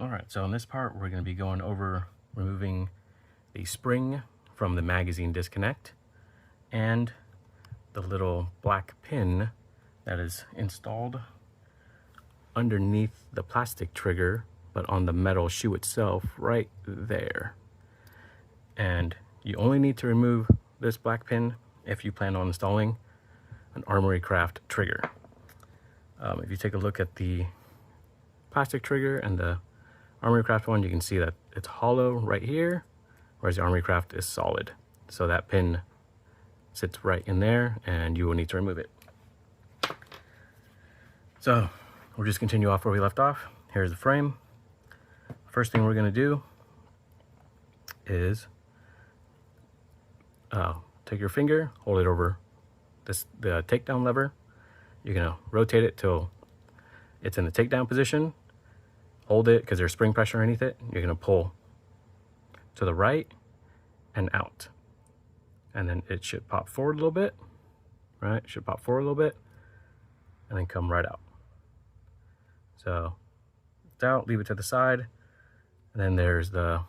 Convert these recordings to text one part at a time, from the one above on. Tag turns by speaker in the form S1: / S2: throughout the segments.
S1: All right, so in this part, we're going to be going over removing the spring from the magazine disconnect and the little black pin that is installed underneath the plastic trigger, but on the metal shoe itself right there. And you only need to remove this black pin if you plan on installing an Armory Craft trigger. If you take a look at the plastic trigger and the Armory Craft one, you can see that it's hollow right here, whereas the Armory Craft is solid. So that pin sits right in there and you will need to remove it. So we'll just continue off where we left off. Here's the frame. First thing we're going to do is take your finger, hold it over the takedown lever. You're going to rotate it till it's in the takedown position. Hold it because there's spring pressure underneath it. You're going to pull to the right and out. And then it should pop forward a little bit, right? It should pop forward a little bit and then come right out. So it's out, leave it to the side. And then there's the,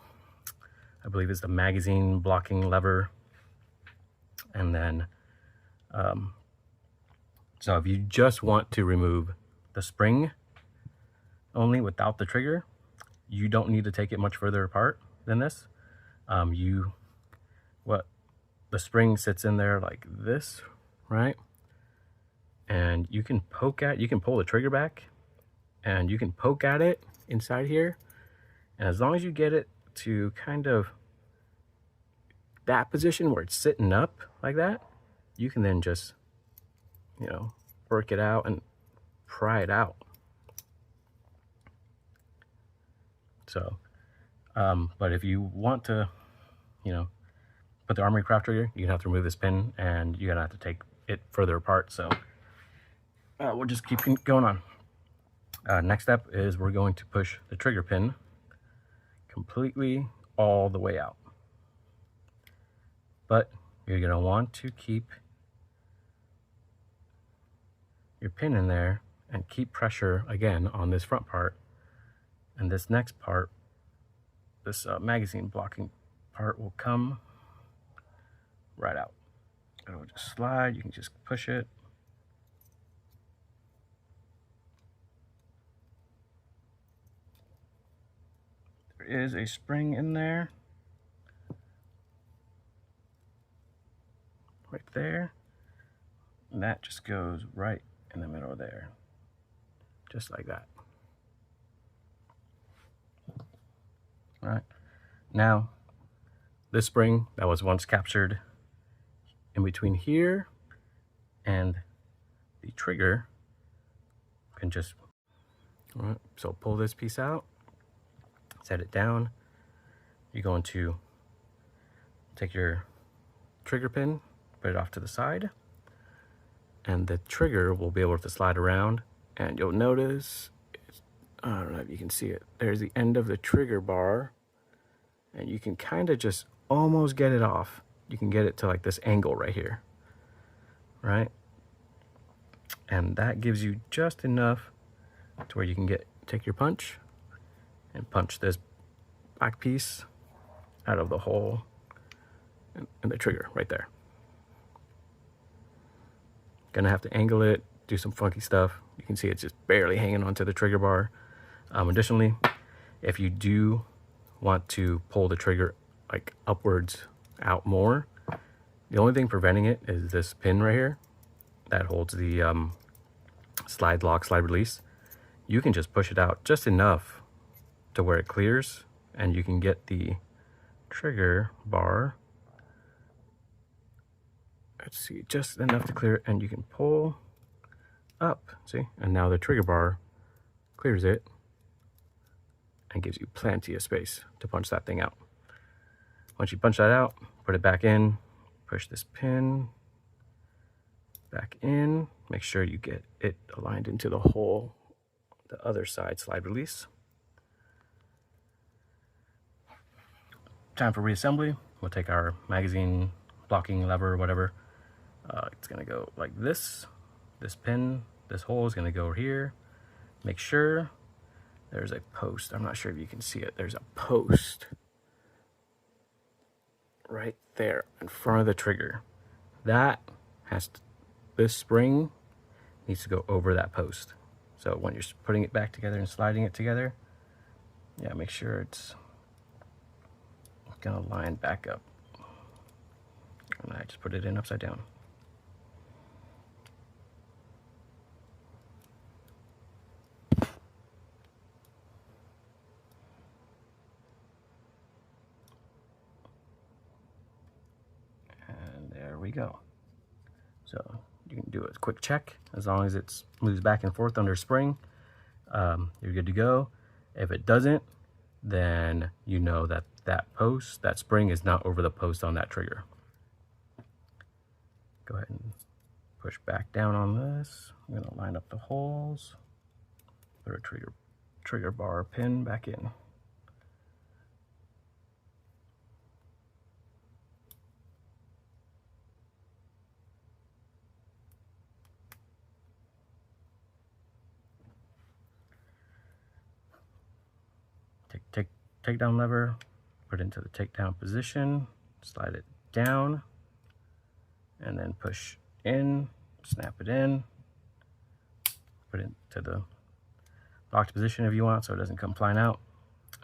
S1: I believe it's the magazine blocking lever. And then, so if you just want to remove the spring only without the trigger, you don't need to take it much further apart than this. The spring sits in there like this, right? And you can pull the trigger back and you can poke at it inside here. And as long as you get it to kind of that position where it's sitting up like that, you can then just, work it out and pry it out. So, but if you want to, put the Armory Craft trigger, you have to remove this pin and you're gonna have to take it further apart. So we'll just keep going on. Next step is we're going to push the trigger pin completely all the way out. But you're gonna want to keep your pin in there and keep pressure again on this front part. And this next part, this magazine blocking part, will come right out. It'll just slide, you can just push it. There is a spring in there, right there. And that just goes right in the middle there, just like that. All right, now this spring that was once captured in between here and the trigger can just, all right, so pull this piece out, set it down. You're going to take your trigger pin, put it off to the side, and the trigger will be able to slide around, and you'll notice, I don't know if you can see it, there's the end of the trigger bar, and you can kind of just almost get it off. You can get it to like this angle right here, right? And that gives you just enough to where you can take your punch and punch this black piece out of the hole in the trigger right there. Gonna have to angle it, do some funky stuff. You can see it's just barely hanging onto the trigger bar. Additionally, if you do want to pull the trigger like upwards out more, the only thing preventing it is this pin right here that holds the slide lock, slide release. You can just push it out just enough to where it clears, and you can get the trigger bar, let's see, just enough to clear it, and you can pull up, see? And now the trigger bar clears it and gives you plenty of space to punch that thing out. Once you punch that out, put it back in, push this pin back in, make sure you get it aligned into the hole, the other side slide release. Time for reassembly. We'll take our magazine blocking lever or whatever. It's gonna go like this. This pin, this hole is gonna go here. Make sure there's a post. I'm not sure if you can see it. There's a post right there in front of the trigger. That has to, this spring needs to go over that post. So when you're putting it back together and sliding it together, yeah, make sure it's gonna line back up. And I just put it in upside down. And there we go. So you can do a quick check. As long as it moves back and forth under spring, you're good to go. If it doesn't, then you know that that spring is not over the post on that trigger. Go ahead and push back down on this. I'm gonna line up the holes. Put a trigger bar pin back in. Take down lever, put it into the takedown position, slide it down, and then push in, snap it in, put it into the locked position if you want so it doesn't come flying out.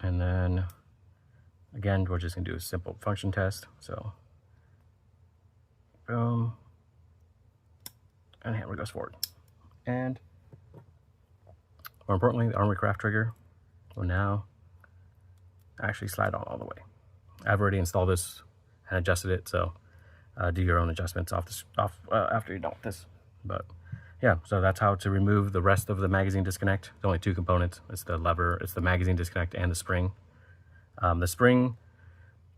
S1: And then again, we're just gonna do a simple function test. So boom, and hammer goes forward. And more importantly, the Armory craft trigger will now actually slide on all the way. I've already installed this and adjusted it, so do your own adjustments after you're done with this. But yeah, so that's how to remove the rest of the magazine disconnect. There's only two components. It's the lever, it's the magazine disconnect, and the spring. The spring,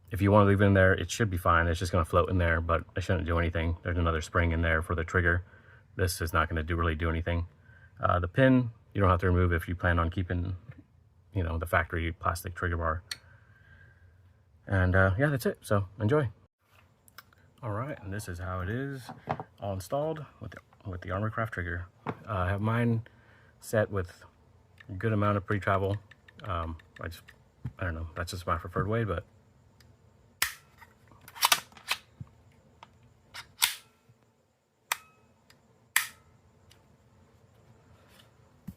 S1: if you want to leave it in there, it should be fine. It's just going to float in there, but it shouldn't do anything. There's another spring in there for the trigger. This is not going to really do anything. The pin, you don't have to remove if you plan on keeping, you know, the factory plastic trigger bar. And yeah, that's it. So enjoy. All right, and this is how it is all installed with the Armory craft trigger. I have mine set with a good amount of pre-travel. I don't know, that's just my preferred way, but